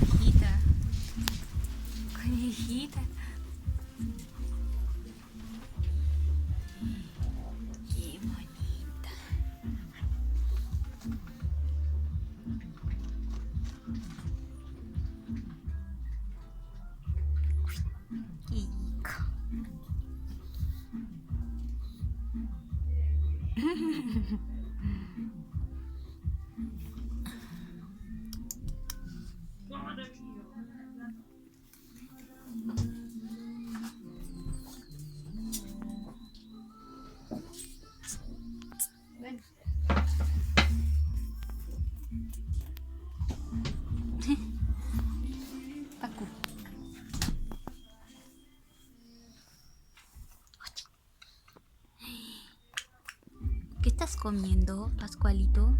conejita. Conejita. Qué bonita. Qué rico. Ven. Pacu. ¿Qué estás comiendo, Pascualito?